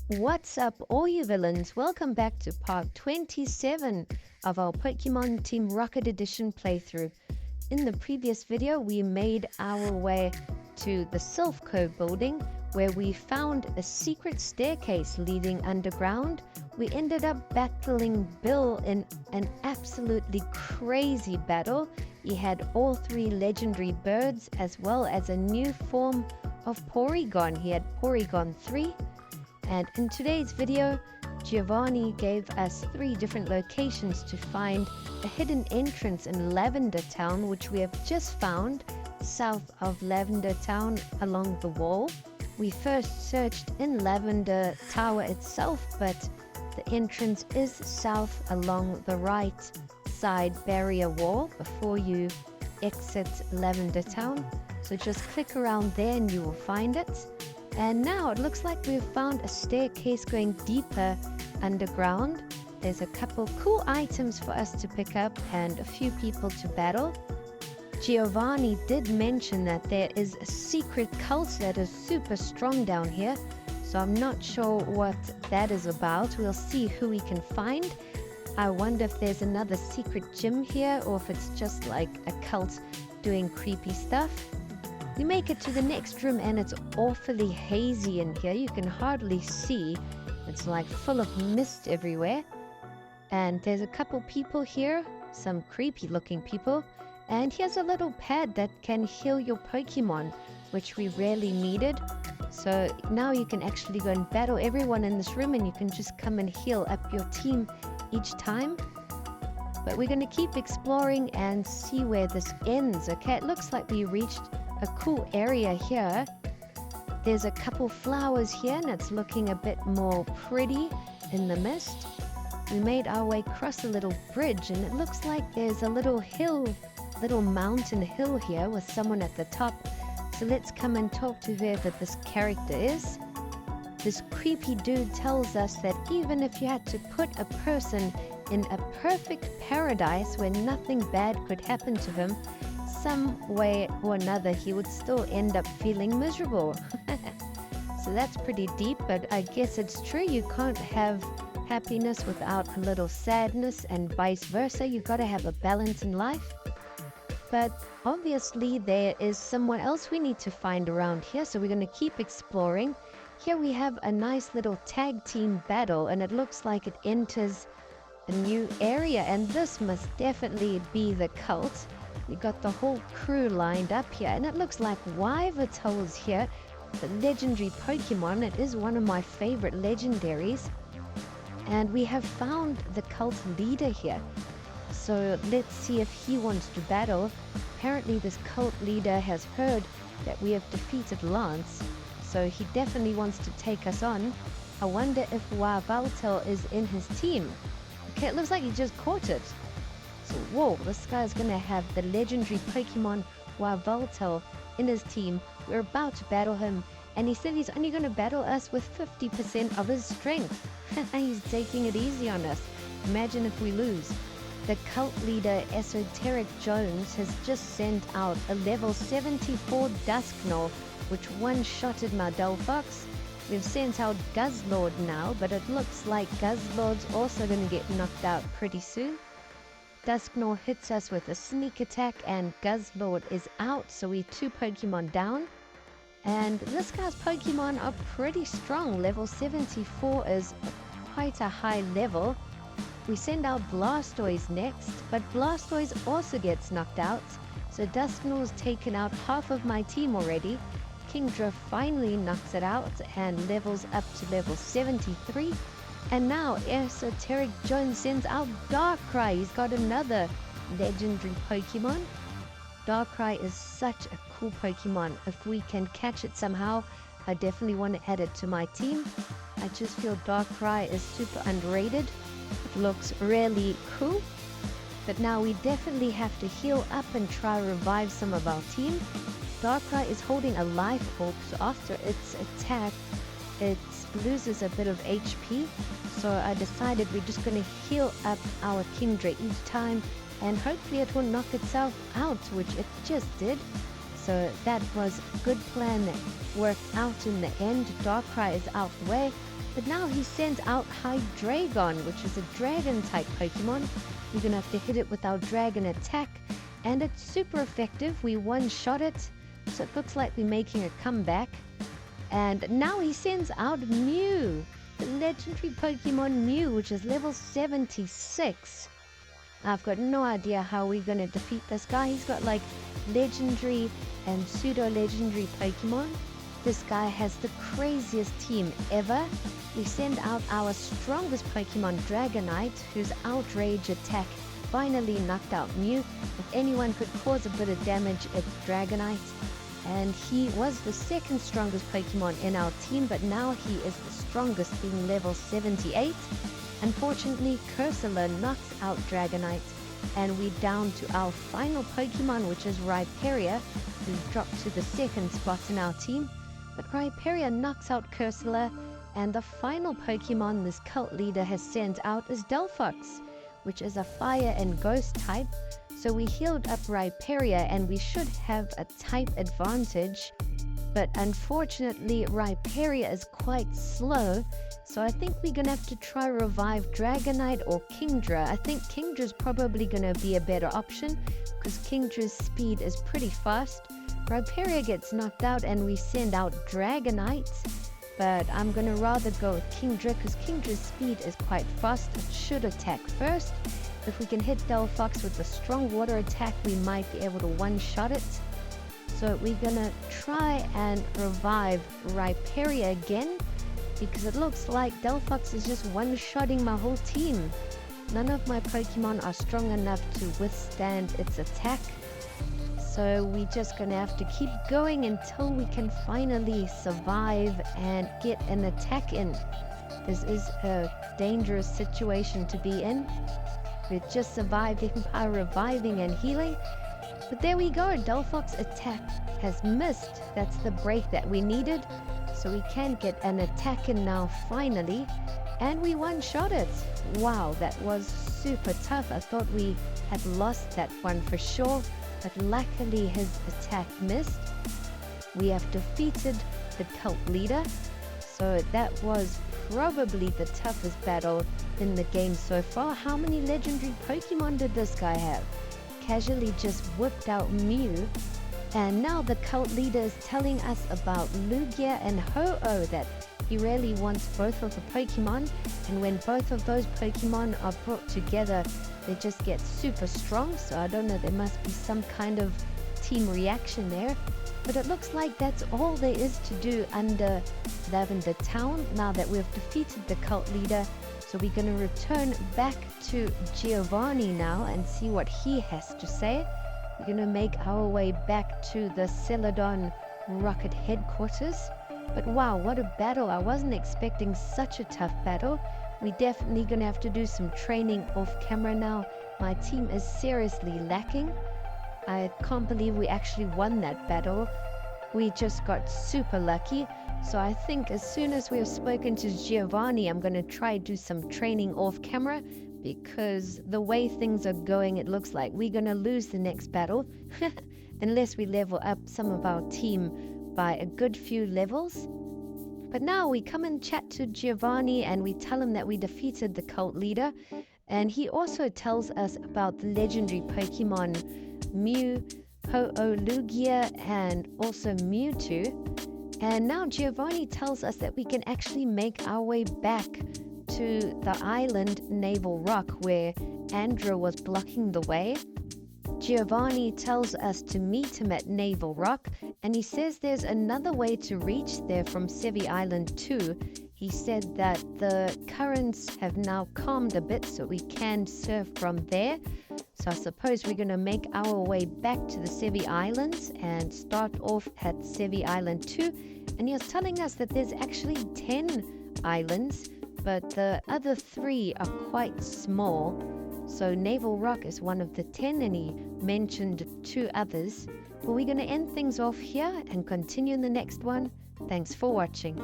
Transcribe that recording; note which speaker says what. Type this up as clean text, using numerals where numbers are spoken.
Speaker 1: What's up, all you villains? Welcome back to part 27 of our Pokemon Team Rocket Edition playthrough. In the previous video, we made our way to the Sylph Cove building, where we found a secret staircase leading underground. We ended up battling Bill in an absolutely crazy battle. He had all 3 legendary birds as well as a new form of Porygon. He had Porygon 3. And in today's video, Giovanni gave us 3 different locations to find a hidden entrance in Lavender Town, which we have just found south of Lavender Town along the wall. We first searched in Lavender Tower itself, but the entrance is south along the right side barrier wall before you exit Lavender Town. So just click around there and you will find it. And now it looks like we've found a staircase going deeper underground. There's a couple cool items for us to pick up and a few people to battle. Giovanni did mention that there is a secret cult that is super strong down here, so I'm not sure what that is about. We'll see who we can find. I wonder if there's another secret gym here or if it's just like a cult doing creepy stuff. We make it to the next room and it's awfully hazy in here. You can hardly see. It's like full of mist everywhere. And there's a couple people here, some creepy looking people. And here's a little pad that can heal your Pokemon, which we rarely needed. So now you can actually go and battle everyone in this room and you can just come and heal up your team each time. But we're going to keep exploring and see where this ends. Okay, it looks like we reached a cool area here. There's a couple flowers here and it's looking a bit more pretty in the mist. We made our way across a little bridge and it looks like there's a little hill, little mountain hill here with someone at the top. So let's come and talk to whoever this character is. This creepy dude tells us that even if you had to put a person in a perfect paradise where nothing bad could happen to him, some way or another he would still end up feeling miserable. So that's pretty deep, but I guess it's true. You can't have happiness without a little sadness and vice versa. You gotta have a balance in life. But obviously there is someone else we need to find around here, so we're gonna keep exploring. Here we have a nice little tag team battle and it looks like it enters a new area, and this must definitely be the cult. We got the whole crew lined up here and it looks like Wyvertol's here, the legendary Pokemon. It is one of my favorite legendaries. And we have found the cult leader here. So let's see if he wants to battle. Apparently this cult leader has heard that we have defeated Lance, so he definitely wants to take us on. I wonder if Wyvertol is in his team. Okay, it looks like he just caught it. So, whoa, this guy's going to have the legendary Pokemon Wyvertol in his team. We're about to battle him, and he said he's only going to battle us with 50% of his strength. He's taking it easy on us. Imagine if we lose. The cult leader Esoteric Jones has just sent out a level 74 Dusknoir, which one-shotted my Delphox. We've sent out Guzzlord now, but it looks like Guzzlord's also going to get knocked out pretty soon. Dusknoir hits us with a sneak attack and Guzzlord is out, so we're 2 Pokemon down. And this guy's Pokemon are pretty strong. Level 74 is quite a high level. We send out Blastoise next, but Blastoise also gets knocked out. So Dusknoir's taken out half of my team already. Kingdra finally knocks it out and levels up to level 73. And now Esoteric Jones sends out Darkrai. He's got another legendary Pokemon. Darkrai is such a cool Pokemon. If we can catch it somehow, I definitely want to add it to my team. I just feel Darkrai is super underrated. It looks really cool. But now we definitely have to heal up and try revive some of our team. Darkrai is holding a life orb, so after its attack, it loses a bit of HP. So I decided we're just going to heal up our Kingdra each time, and hopefully it will knock itself out, which it just did. So that was a good plan that worked out in the end. Darkrai is out the way. But now he sends out Hydreigon, which is a dragon-type Pokemon. We're going to have to hit it with our dragon attack. And it's super effective. We one-shot it. So it looks like we're making a comeback. And now he sends out Mew, the legendary Pokemon Mew, which is level 76. I've got no idea how we're going to defeat this guy. He's got like legendary and pseudo-legendary Pokemon. This guy has the craziest team ever. We send out our strongest Pokemon, Dragonite, whose outrage attack finally knocked out Mew. If anyone could cause a bit of damage, it's Dragonite. And he was the second strongest Pokemon in our team, but now he is the strongest, being level 78. Unfortunately, Cursula knocks out Dragonite, and we're down to our final Pokemon, which is Rhyperior, who's dropped to the second spot in our team. But Rhyperior knocks out Cursula, and the final Pokemon this cult leader has sent out is Delphox, which is a fire and ghost type. So we healed up Rhyperior, and we should have a type advantage. But unfortunately, Rhyperior is quite slow, so I think we're going to have to try revive Dragonite or Kingdra. I think Kingdra's probably going to be a better option, because Kingdra's speed is pretty fast. Rhyperior gets knocked out, and we send out Dragonite. But I'm going to rather go with Kingdra, because Kingdra's speed is quite fast. It should attack first. If we can hit Delphox with a strong water attack, we might be able to one-shot it. So we're going to try and revive Rhyperior again, because it looks like Delphox is just one-shotting my whole team. None of my Pokemon are strong enough to withstand its attack. So we're just going to have to keep going until we can finally survive and get an attack in. This is a dangerous situation to be in. We're just surviving by reviving and healing. But there we go, Delphox attack has missed. That's the break that we needed. So we can get an attack in now finally. And we one-shot it. Wow, that was super tough. I thought we had lost that one for sure. But luckily his attack missed. We have defeated the cult leader. So that was probably the toughest battle in the game so far. How many legendary Pokemon did this guy have? Casually just whipped out Mew. And now the cult leader is telling us about Lugia and Ho-Oh, that he really wants both of the Pokemon, and when both of those Pokemon are brought together, they just get super strong. So I don't know, there must be some kind of team reaction there. But it looks like that's all there is to do under Lavender Town now that we've defeated the cult leader. So we're going to return back to Giovanni now and see what he has to say. We're going to make our way back to the Celadon Rocket headquarters. But wow, what a battle. I wasn't expecting such a tough battle. We're definitely going to have to do some training off camera now. My team is seriously lacking. I can't believe we actually won that battle. We just got super lucky. So I think as soon as we have spoken to Giovanni, I'm going to try do some training off camera, because the way things are going, it looks like we're going to lose the next battle unless we level up some of our team by a good few levels. But now we come and chat to Giovanni, and we tell him that we defeated the cult leader. And he also tells us about the legendary Pokemon Mew, Ho-Oh, Lugia, and also Mewtwo. And now Giovanni tells us that we can actually make our way back to the island Naval Rock, where Andrew was blocking the way. Giovanni tells us to meet him at Naval Rock, and he says there's another way to reach there from Sevi Island too. He said that the currents have now calmed a bit, so we can surf from there. So I suppose we're going to make our way back to the Sevi Islands and start off at Sevi Island 2. And he was telling us that there's actually 10 islands, but the other 3 are quite small. So Naval Rock is one of the 10, and he mentioned 2 others. But we're going to end things off here and continue in the next one. Thanks for watching.